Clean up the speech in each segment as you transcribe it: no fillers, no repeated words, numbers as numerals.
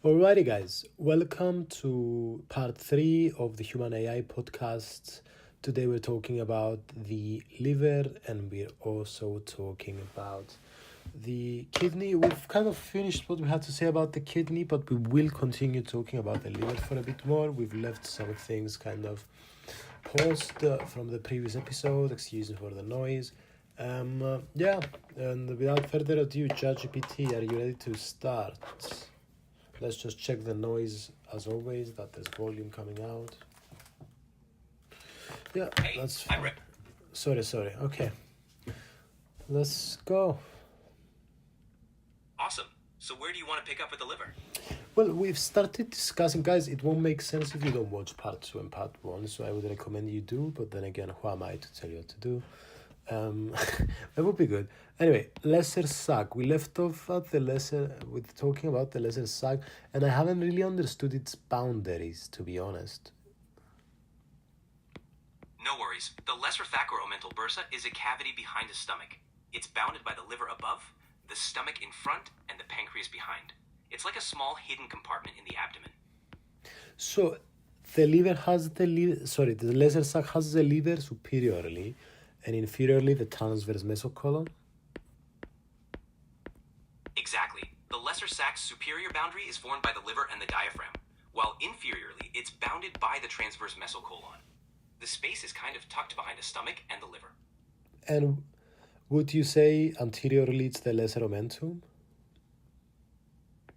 Alrighty, guys, welcome to part 3 of the Human AI podcast. Today we're talking about the liver and we're also talking about the kidney. We've kind of finished what we had to say about the kidney, but we will continue talking about the liver for a bit more. We've left some things kind of paused from the previous episode. Excuse me for the noise. Yeah, and without further ado, ChatGPT, are you ready to start? Let's just check the noise as always, that there's volume coming out. Yeah, Hey, that's I'm fine. Sorry. Okay. Let's go. Awesome. So where do you want to pick up with the liver? Well, we've started discussing, guys, it won't make sense if you don't watch part 2 and part 1, so I would recommend you do, but then again, who am I to tell you what to do? That would be good. Anyway, lesser sac. We left off at the lesser with talking about the lesser sac, and I haven't really understood its boundaries, to be honest. No worries. The lesser sac or omental bursa is a cavity behind the stomach. It's bounded by the liver above, the stomach in front, and the pancreas behind. It's like a small hidden compartment in the abdomen. So the liver has the lesser sac has the liver superiorly, and inferiorly the transverse mesocolon. Exactly. The lesser sac's superior boundary is formed by the liver and the diaphragm, while inferiorly it's bounded by the transverse mesocolon. The space is kind of tucked behind the stomach and the liver. And would you say anteriorly it's the lesser omentum?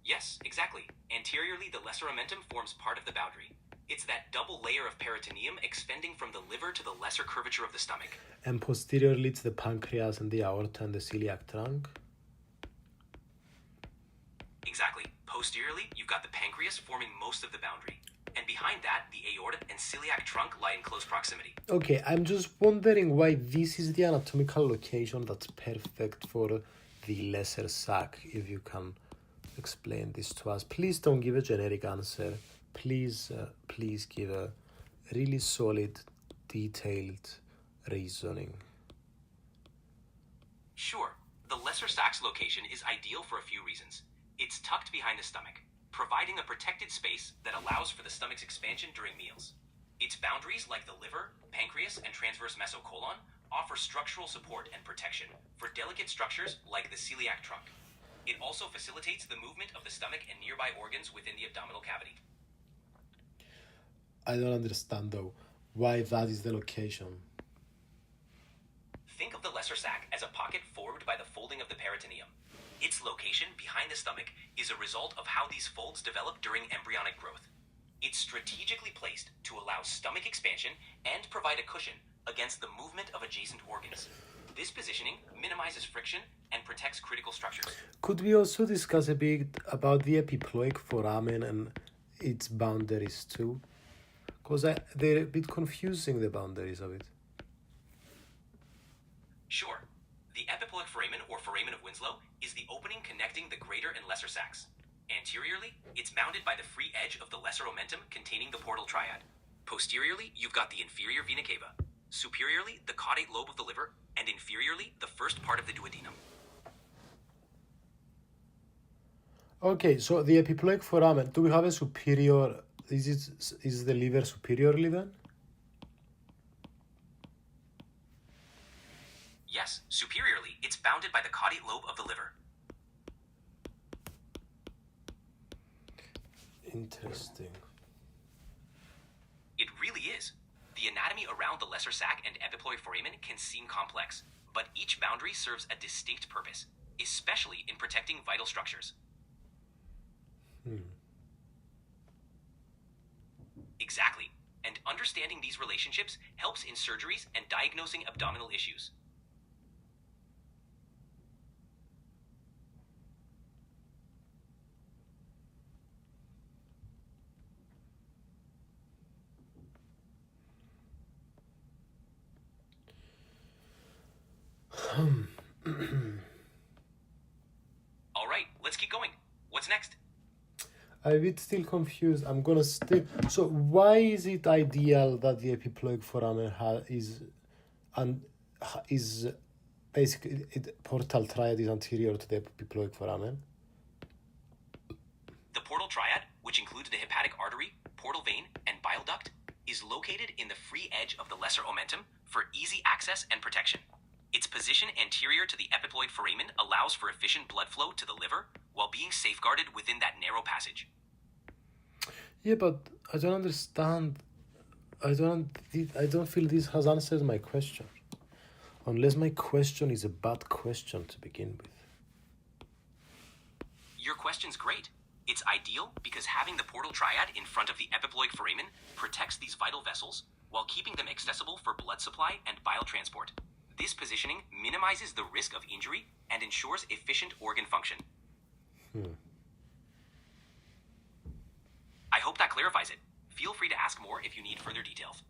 Yes, exactly. Anteriorly, the lesser omentum forms part of the boundary. It's that double layer of peritoneum extending from the liver to the lesser curvature of the stomach. And posteriorly it's the pancreas and the aorta and the celiac trunk? Exactly. Posteriorly, you've got the pancreas forming most of the boundary. And behind that, the aorta and celiac trunk lie in close proximity. Okay, I'm just wondering why this is the anatomical location that's perfect for the lesser sac, if you can explain this to us. Please don't give a generic answer. Please give a really solid, detailed reasoning. Sure, the lesser sac's location is ideal for a few reasons. It's tucked behind the stomach, providing a protected space that allows for the stomach's expansion during meals. Its boundaries, like the liver, pancreas, and transverse mesocolon, offer structural support and protection for delicate structures like the celiac trunk. It also facilitates the movement of the stomach and nearby organs within the abdominal cavity. I don't understand though why that is the location. Think of the lesser sac as a pocket formed by the folding of the peritoneum. Its location behind the stomach is a result of how these folds develop during embryonic growth. It's strategically placed to allow stomach expansion and provide a cushion against the movement of adjacent organs. This positioning minimizes friction and protects critical structures. Could we also discuss a bit about the epiploic foramen and its boundaries too? Because they're a bit confusing, the boundaries of it. Sure. The epiploic foramen, or foramen of Winslow, is the opening connecting the greater and lesser sacs. Anteriorly, it's bounded by the free edge of the lesser omentum containing the portal triad. Posteriorly, you've got the inferior vena cava. Superiorly, the caudate lobe of the liver, and inferiorly, the first part of the duodenum. Okay, so the epiploic foramen, do we have a superior, is the liver superiorly then? Yes, superiorly, it's bounded by the caudate lobe of the liver. Interesting. It really is. The anatomy around the lesser sac and epiploic foramen can seem complex, but each boundary serves a distinct purpose, especially in protecting vital structures. Exactly. And understanding these relationships helps in surgeries and diagnosing abdominal issues. All right, let's keep going. What's next? I'm a bit still confused. I'm gonna still. So why is it ideal that the epiploic foramen is basically portal triad is anterior to the epiploic foramen? The portal triad, lesser omentum for easy access and protection. Its position anterior to the epiploid foramen allows for efficient blood flow to the liver while being safeguarded within that narrow passage. Yeah, but I don't understand. I don't feel this has answered my question. Unless my question is a bad question to begin with. Your question's great. It's ideal because having the portal triad in front of the epiploid foramen protects these vital vessels while keeping them accessible for blood supply and bile transport. This positioning minimizes the risk of injury and ensures efficient organ function. I hope that clarifies it. Feel free to ask more if you need further details.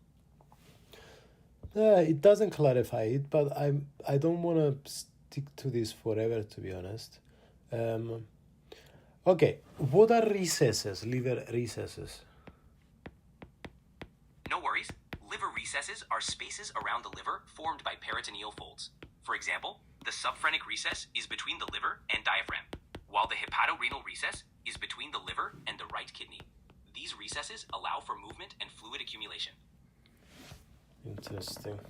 It doesn't clarify it, but I don't want to stick to this forever, to be honest. Okay, what are recesses, liver recesses? No worries. Liver recesses are spaces around the liver formed by peritoneal folds. For example, the subphrenic recess is between the liver and diaphragm, while the hepatorenal recess is between the liver and the right kidney. These recesses allow for movement and fluid accumulation. Interesting.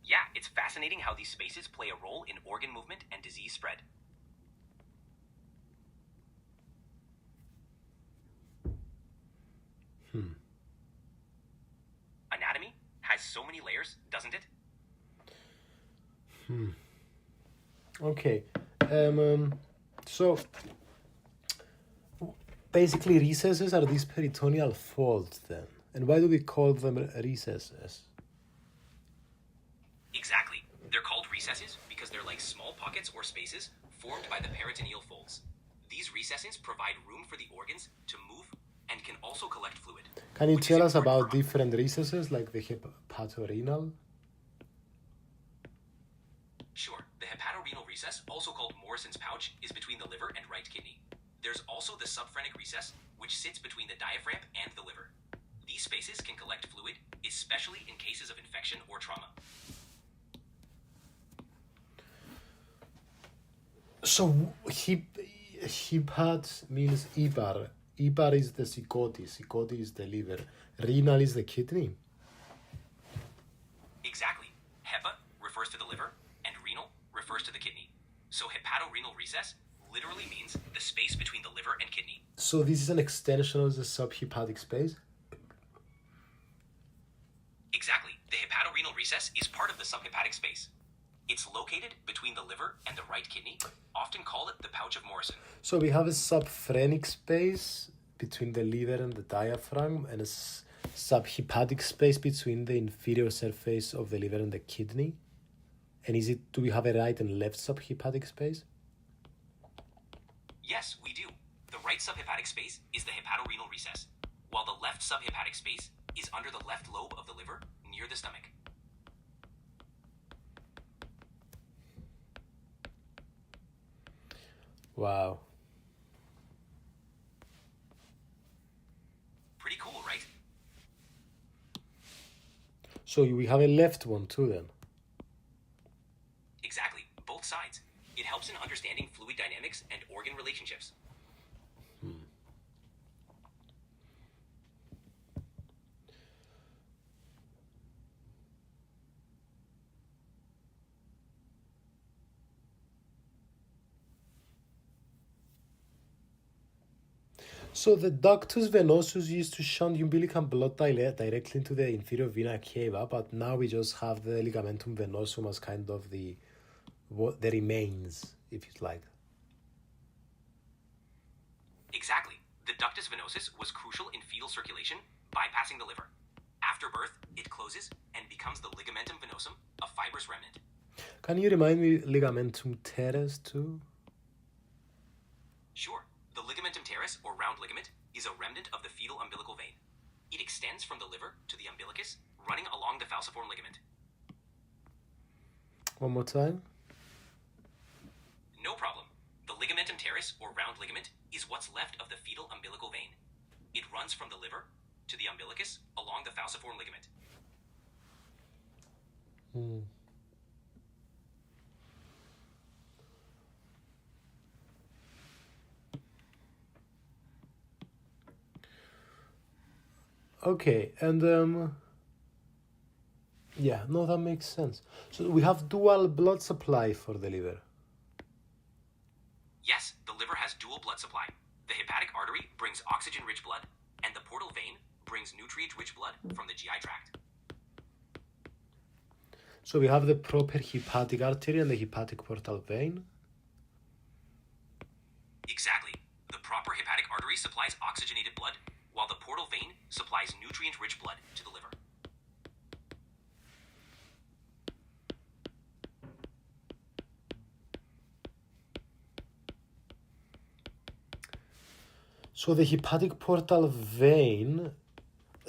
Yeah, it's fascinating how these spaces play a role in organ movement and disease spread. Anatomy has so many layers, doesn't it? Okay. So basically recesses are these peritoneal folds then. And why do we call them recesses? Exactly. They're called recesses because they're like small pockets or spaces formed by the peritoneal folds. These recesses provide room for the organs to move and can also collect fluid. Can you which is tell us important about for- different recesses, like the hepatorenal? Sure. The hepatorenal recess, also called Morrison's pouch, is between the liver and right kidney. There's also the subphrenic recess, which sits between the diaphragm and the liver. These spaces can collect fluid, especially in cases of infection or trauma. So hepat means ibar. Ibar is the sigoti. Sigoti is the liver. Renal is the kidney. Exactly. Hepa refers to the liver, and renal refers to the kidney. So hepatorenal recess literally means the space between the liver and kidney. So this is an extension of the subhepatic space? Exactly. The hepatorenal recess is part of the subhepatic space. It's located between the liver and the right kidney. Often call it the pouch of Morrison. So we have a subphrenic space between the liver and the diaphragm, and a subhepatic space between the inferior surface of the liver and the kidney. And do we have a right and left subhepatic space? Yes, we do. The right subhepatic space is the hepatorenal recess, while the left subhepatic space is under the left lobe of the liver near the stomach. Wow. Pretty cool, right? So we have a left one too then? Exactly. Both sides. It helps in understanding fluid dynamics and organ relationships. So the ductus venosus used to shunt umbilical blood directly into the inferior vena cava, but now we just have the ligamentum venosum as kind of the remains, if you'd like. Exactly. The ductus venosus was crucial in fetal circulation, bypassing the liver. After birth, it closes and becomes the ligamentum venosum, a fibrous remnant. Can you remind me ligamentum teres too? Sure. The ligamentum teres, or round ligament, is a remnant of the fetal umbilical vein. It extends from the liver to the umbilicus, running along the falciform ligament. One more time. No problem. The ligamentum teres, or round ligament, is what's left of the fetal umbilical vein. It runs from the liver to the umbilicus along the falciform ligament. Okay, and Yeah, no, that makes sense. So we have dual blood supply for the liver. Yes, the liver has dual blood supply. The hepatic artery brings oxygen-rich blood, and the portal vein brings nutrient-rich blood from the GI tract. So we have the proper hepatic artery and the hepatic portal vein. Exactly. The proper hepatic artery supplies oxygenated blood, while the portal vein supplies nutrient-rich blood to the liver. So the hepatic portal vein,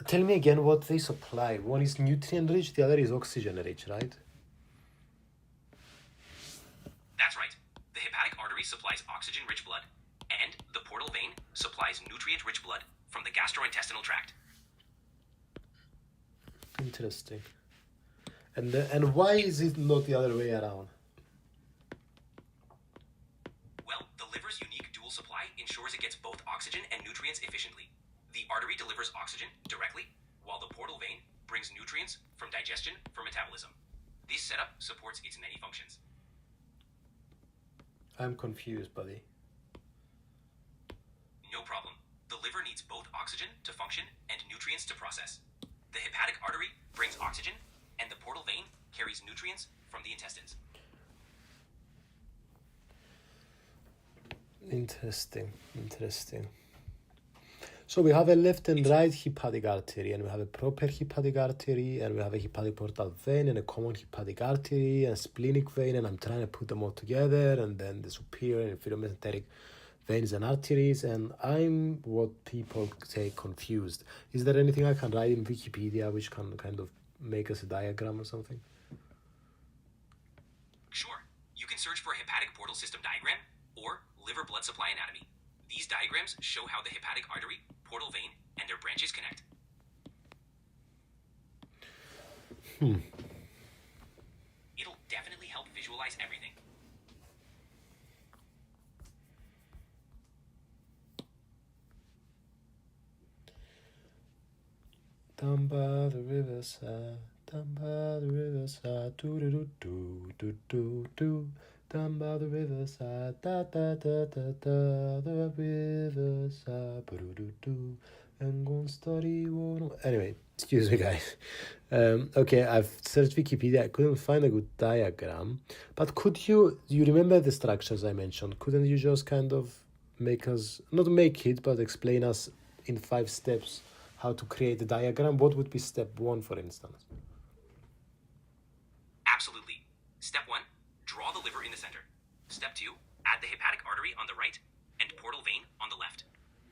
tell me again what they supply. One is nutrient-rich, the other is oxygen-rich, right? That's right. The hepatic artery supplies oxygen-rich blood, and the portal vein supplies nutrient-rich blood from the gastrointestinal tract. Interesting. And why is it not the other way around? Well, the liver's unique dual supply ensures it gets both oxygen and nutrients efficiently. The artery delivers oxygen directly, while the portal vein brings nutrients from digestion for metabolism. This setup supports its many functions. I'm confused, buddy. No problem. The liver needs both oxygen to function and nutrients to process. The hepatic artery brings oxygen, and the portal vein carries nutrients from the intestines. Interesting. So we have a left and right hepatic artery, and we have a proper hepatic artery, and we have a hepatic portal vein, and a common hepatic artery, and a splenic vein, and I'm trying to put them all together, and then the superior and inferior mesenteric veins and arteries, and I'm what people say confused. Is there anything I can write in Wikipedia which can kind of make us a diagram or something? Sure. You can search for hepatic portal system diagram or liver blood supply anatomy. These diagrams show how the hepatic artery, portal vein, and their branches connect. It'll definitely help visualize everything. Down by the riverside, do-do-do-do-do-do-do. Down by the riverside, da-da-da-da-da, the riverside, do-do-do. I'm gonna study one. Anyway, excuse me, guys. Okay, I've searched Wikipedia. I couldn't find a good diagram. But could you remember the structures I mentioned? Couldn't you just kind of make us, not make it, but explain us in 5 steps how to create a diagram? What would be step 1, for instance? Absolutely. Step 1, draw the liver in the center. Step 2, add the hepatic artery on the right and portal vein on the left.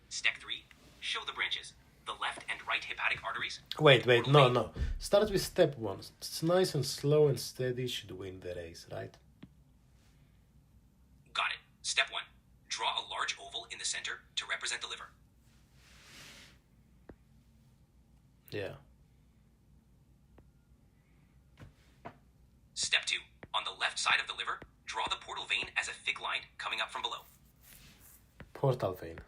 Step 3, show the branches, the left and right hepatic arteries. Wait, no. Start with step 1. It's nice and slow and steady should win the race, right? Got it. Step 1, draw a large oval in the center to represent the liver. Yeah. Step 2, on the left side of the liver, draw the portal vein as a thick line coming up from below. Portal vein.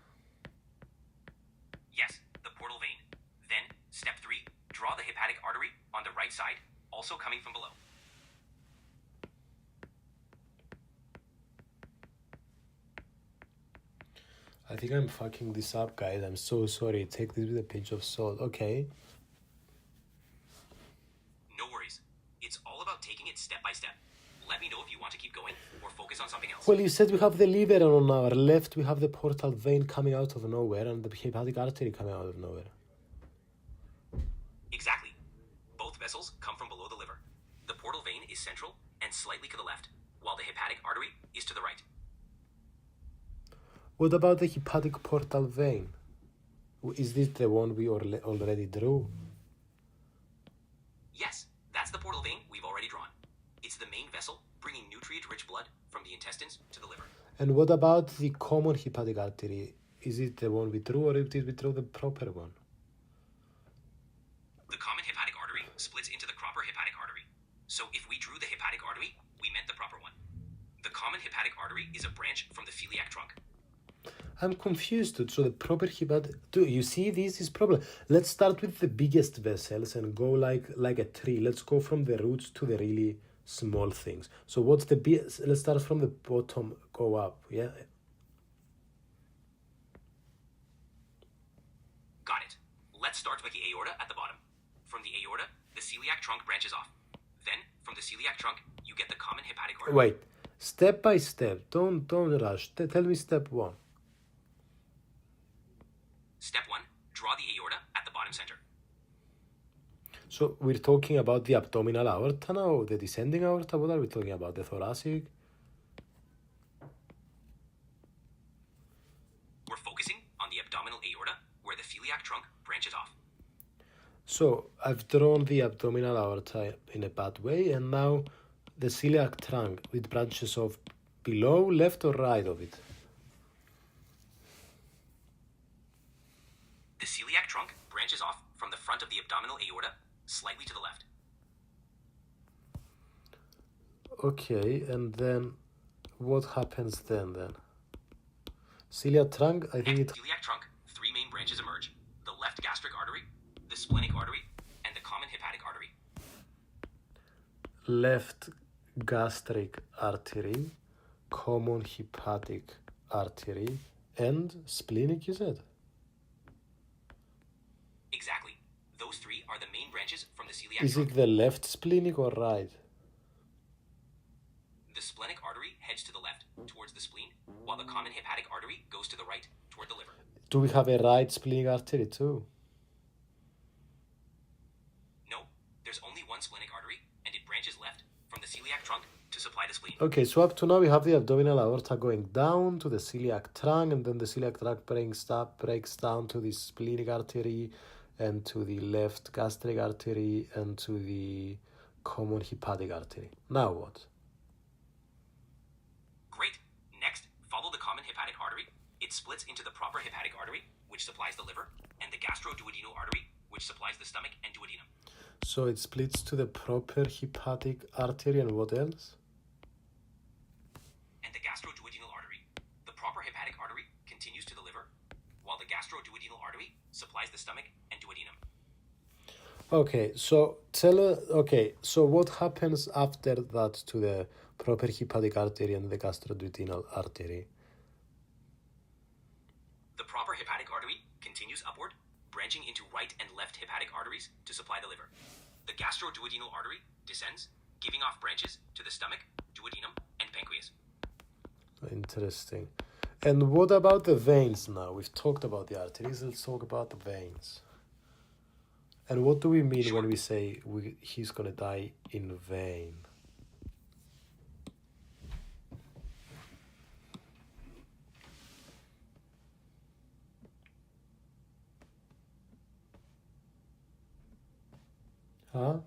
Yes, the portal vein. Then, step 3, draw the hepatic artery on the right side, also coming from below. I think I'm fucking this up, guys. I'm so sorry. Take this with a pinch of salt. Okay. No worries. It's all about taking it step by step. Let me know if you want to keep going or focus on something else. Well, you said we have the liver, and on our left we have the portal vein coming out of nowhere and the hepatic artery coming out of nowhere. Exactly. Both vessels come from below the liver. The portal vein is central and slightly to the left, while the hepatic artery is to the right. What about the hepatic portal vein? Is this the one we already drew? Yes, that's the portal vein we've already drawn. It's the main vessel bringing nutrient-rich blood from the intestines to the liver. And what about the common hepatic artery? Is it the one we drew, or did we draw the proper one? The common hepatic artery splits into the proper hepatic artery. So if we drew the hepatic artery, we meant the proper one. The common hepatic artery is a branch from the celiac trunk. I'm confused, dude. So the proper hepatic... Dude, you see, this is problem. Let's start with the biggest vessels and go like a tree. Let's go from the roots to the really small things. So what's the biggest... Let's start from the bottom, go up, yeah? Got it. Let's start with the aorta at the bottom. From the aorta, the celiac trunk branches off. Then, from the celiac trunk, you get the common hepatic artery. Wait, step by step. Don't rush. Tell me step one. Step 1, draw the aorta at the bottom center. So we're talking about the abdominal aorta now, the descending aorta? What are we talking about? The thoracic? We're focusing on the abdominal aorta, where the celiac trunk branches off. So I've drawn the abdominal aorta in a bad way, and now the celiac trunk with branches off below, left or right of it? The celiac trunk branches off from the front of the abdominal aorta, slightly to the left. Okay, and then what happens then? Celiac trunk, I think Next, celiac trunk, 3 main branches emerge. The left gastric artery, the splenic artery, and the common hepatic artery. Left gastric artery, common hepatic artery, and splenic, you said? Exactly. Those 3 are the main branches from the celiac Is trunk. it the left splenic or right? The splenic artery heads to the left, towards the spleen, while the common hepatic artery goes to the right, toward the liver. Do we have a right splenic artery too? No, there's only one splenic artery, and it branches left from the celiac trunk to supply the spleen. Okay, so up to now we have the abdominal aorta going down to the celiac trunk, and then the celiac trunk breaks down to the splenic artery and to the left gastric artery and to the common hepatic artery. Now what? Great. Next, follow the common hepatic artery. It splits into the proper hepatic artery, which supplies the liver, and the gastroduodenal artery, which supplies the stomach and duodenum. So it splits to the proper hepatic artery, and what else? And the gastroduodenal artery. The proper hepatic artery continues to the liver, while the gastroduodenal artery supplies the stomach and duodenum. Okay, so so what happens after that to the proper hepatic artery and the gastroduodenal artery? The proper hepatic artery continues upward, branching into right and left hepatic arteries to supply the liver. The gastroduodenal artery descends, giving off branches to the stomach, duodenum, and pancreas. Interesting. And what about the veins now? We've talked about the arteries, let's talk about the veins. And what do we mean when we say he's going to die in vain? Huh?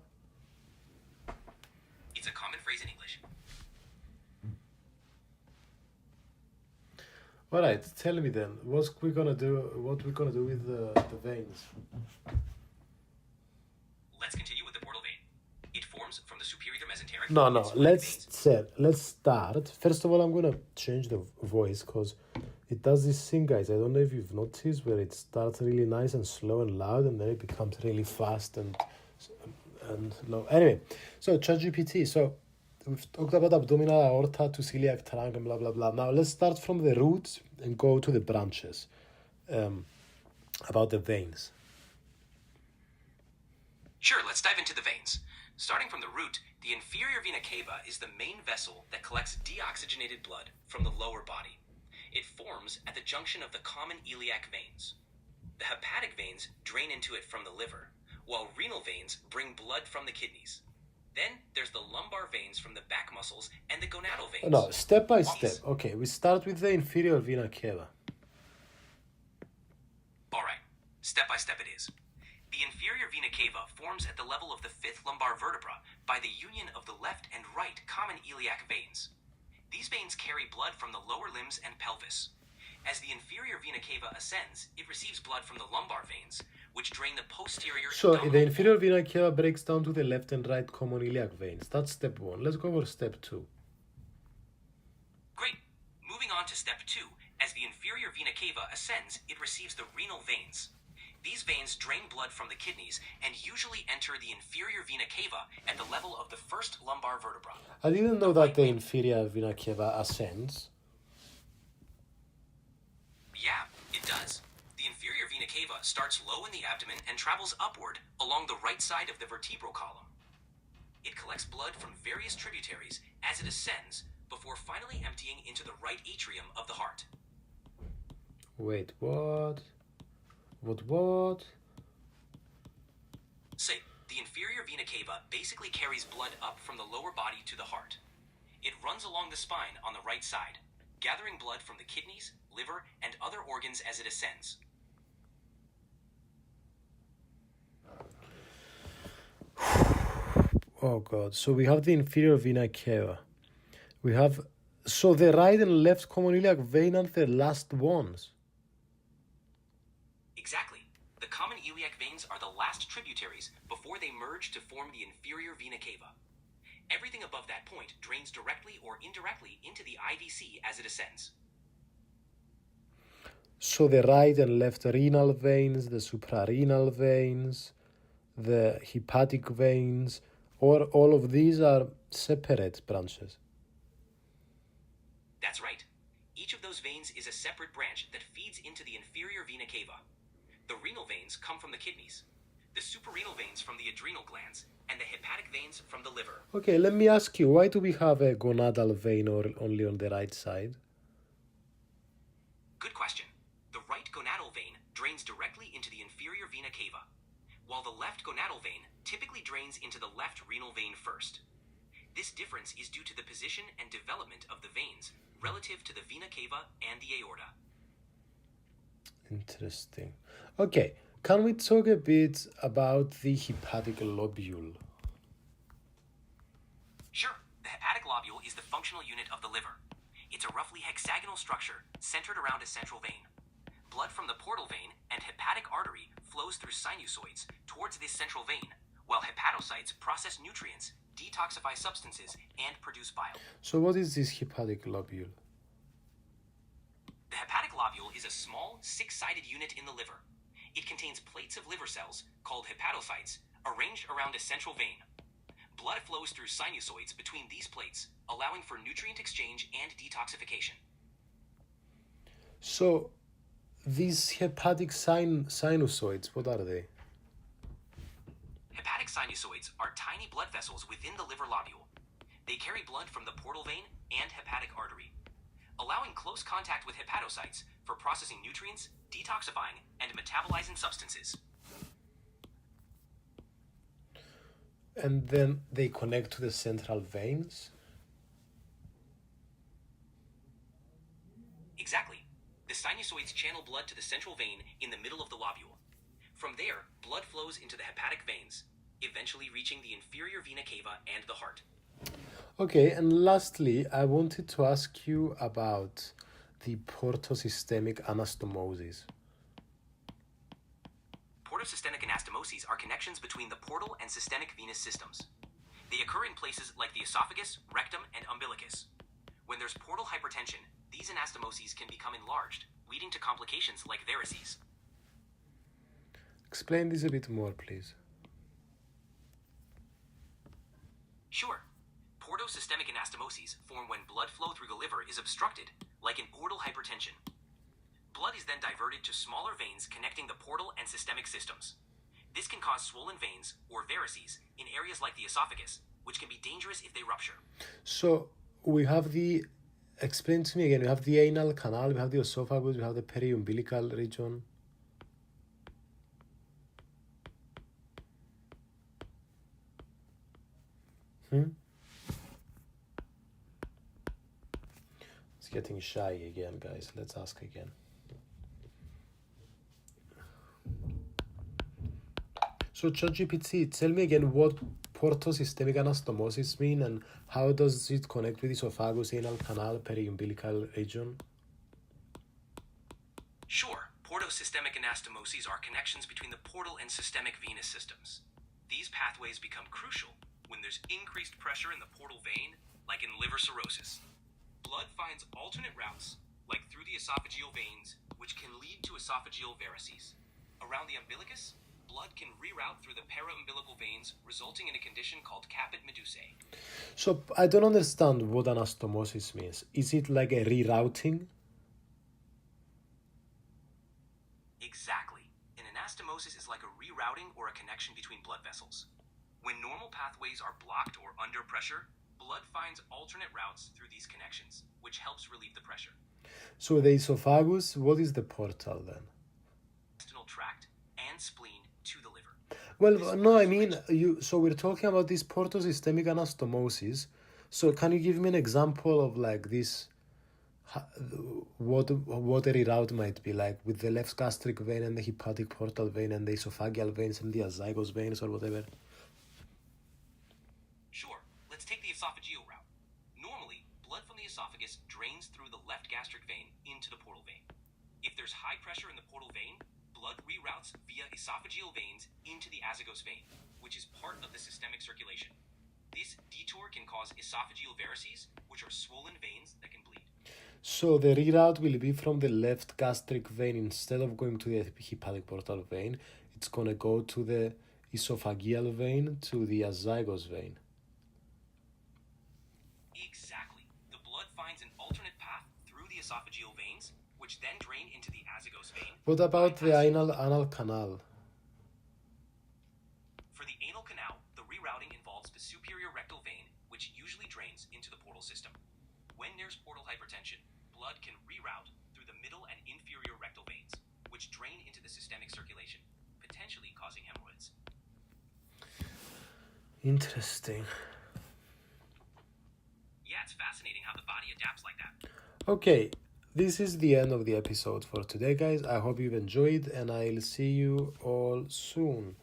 It's a common phrase in English. All right, tell me then, what we're gonna do with the veins? Let's continue with the portal vein. It forms from the superior mesenteric. No, and splenic veins. let's start. First of all, I'm gonna change the voice because it does this thing, guys. I don't know if you've noticed where it starts really nice and slow and loud, and then it becomes really fast and low. Anyway, so ChatGPT. So we've talked about abdominal aorta to celiac trunk and blah blah blah. Now let's start from the roots and go to the branches. About the veins. Sure, let's dive into the veins. Starting from the root, the inferior vena cava is the main vessel that collects deoxygenated blood from the lower body. It forms at the junction of the common iliac veins. The hepatic veins drain into it from the liver, while renal veins bring blood from the kidneys. Then there's the lumbar veins from the back muscles and the gonadal veins. No, step by step. Okay, we start with the inferior vena cava. Alright, step by step it is. The inferior vena cava forms at the level of the fifth lumbar vertebra by the union of the left and right common iliac veins. These veins carry blood from the lower limbs and pelvis. As the inferior vena cava ascends, it receives blood from the lumbar veins, which drain the posterior So abdominal the inferior vena cava breaks down to the left and right common iliac veins. That's step one. Let's go over step two. Great. Moving on to step 2, as the inferior vena vena cava ascends, it receives the renal veins. These veins drain blood from the kidneys and usually enter the inferior vena cava at the level of the first lumbar vertebra. I didn't know that the inferior vena cava ascends. Yeah, it does. The inferior vena cava starts low in the abdomen and travels upward along the right side of the vertebral column. It collects blood from various tributaries as it ascends before finally emptying into the right atrium of the heart. Wait, what? What? Say, the inferior vena cava basically carries blood up from the lower body to the heart. It runs along the spine on the right side, gathering blood from the kidneys, liver, and other organs as it ascends. Oh God, so we have the inferior vena cava. So the right and left common iliac vein are the last ones. Exactly. The common iliac veins are the last tributaries before they merge to form the inferior vena cava. Everything above that point drains directly or indirectly into the IVC as it ascends. So the right and left renal veins, the suprarenal veins, the hepatic veins, or all of these are separate branches. That's right. Each of those veins is a separate branch that feeds into the inferior vena cava. The renal veins come from the kidneys, the suprarenal veins from the adrenal glands, and the hepatic veins from the liver. Okay, let me ask you, why do we have a gonadal vein only on the right side? Good question. The right gonadal vein drains directly into the inferior vena cava, while the left gonadal vein typically drains into the left renal vein first. This difference is due to the position and development of the veins relative to the vena cava and the aorta. Interesting. Okay, can we talk a bit about the hepatic lobule? Sure, the hepatic lobule is the functional unit of the liver. It's a roughly hexagonal structure centered around a central vein. Blood from the portal vein and hepatic artery flows through sinusoids towards this central vein, while hepatocytes process nutrients, detoxify substances, and produce bile. So what is this hepatic lobule? The hepatic lobule is a small, six-sided unit in the liver. It contains plates of liver cells, called hepatocytes, arranged around a central vein. Blood flows through sinusoids between these plates, allowing for nutrient exchange and detoxification. So these hepatic sinusoids, what are they? Hepatic sinusoids are tiny blood vessels within the liver lobule. They carry blood from the portal vein and hepatic artery, allowing close contact with hepatocytes for processing nutrients, detoxifying, and metabolizing substances. And then they connect to the central veins? Exactly. The sinusoids channel blood to the central vein in the middle of the lobule. From there, blood flows into the hepatic veins, eventually reaching the inferior vena cava and the heart. Okay, and lastly, I wanted to ask you about the portosystemic anastomosis. Portosystemic anastomoses are connections between the portal and systemic venous systems. They occur in places like the esophagus, rectum, and umbilicus. When there's portal hypertension, these anastomoses can become enlarged, leading to complications like varices. Explain this a bit more, please. Sure. Portosystemic anastomoses form when blood flow through the liver is obstructed, like in portal hypertension. Blood is then diverted to smaller veins connecting the portal and systemic systems. This can cause swollen veins, or varices, in areas like the esophagus, which can be dangerous if they rupture. So we have explain to me again, we have the anal canal, we have the esophagus, we have the periumbilical region. It's getting shy again, guys. Let's ask again. So ChatGPT, tell me again what portosystemic anastomosis mean and how does it connect with esophagus, anal canal, periumbilical region? Sure, portosystemic anastomoses are connections between the portal and systemic venous systems. These pathways become crucial when there's increased pressure in the portal vein, like in liver cirrhosis. Blood finds alternate routes, like through the esophageal veins, which can lead to esophageal varices. Around the umbilicus, blood can reroute through the paraumbilical veins, resulting in a condition called caput medusae. So I don't understand what anastomosis means. Is it like a rerouting? Exactly. An anastomosis is like a rerouting or a connection between blood vessels. When normal pathways are blocked or under pressure, blood finds alternate routes through these connections, which helps relieve the pressure. So the esophagus, what is the portal then? Intestinal tract and spleen to the liver. Well, no, I mean, so we're talking about this portosystemic anastomosis. So can you give me an example of like this, what a reroute might be like with the left gastric vein and the hepatic portal vein and the esophageal veins and the azygos veins or whatever? Sure, let's take the esophageal route. Normally, blood from the esophagus drains through the left gastric vein into the portal vein. If there's high pressure in the portal vein, blood reroutes via esophageal veins into the azygos vein, which is part of the systemic circulation. This detour can cause esophageal varices, which are swollen veins that can bleed. So the reroute will be from the left gastric vein. Instead of going to the hepatic portal vein, it's going to go to the esophageal vein to the azygos vein. Exactly. The blood finds an alternate path through the esophageal veins, which then drain into the azygos vein. What about the anal canal? For the anal canal, the rerouting involves the superior rectal vein, which usually drains into the portal system. When there's portal hypertension, blood can reroute through the middle and inferior rectal veins, which drain into the systemic circulation, potentially causing hemorrhoids. Interesting. Yeah, it's fascinating how the body adapts like that. Okay, this is the end of the episode for today, guys. I hope you've enjoyed, and I'll see you all soon.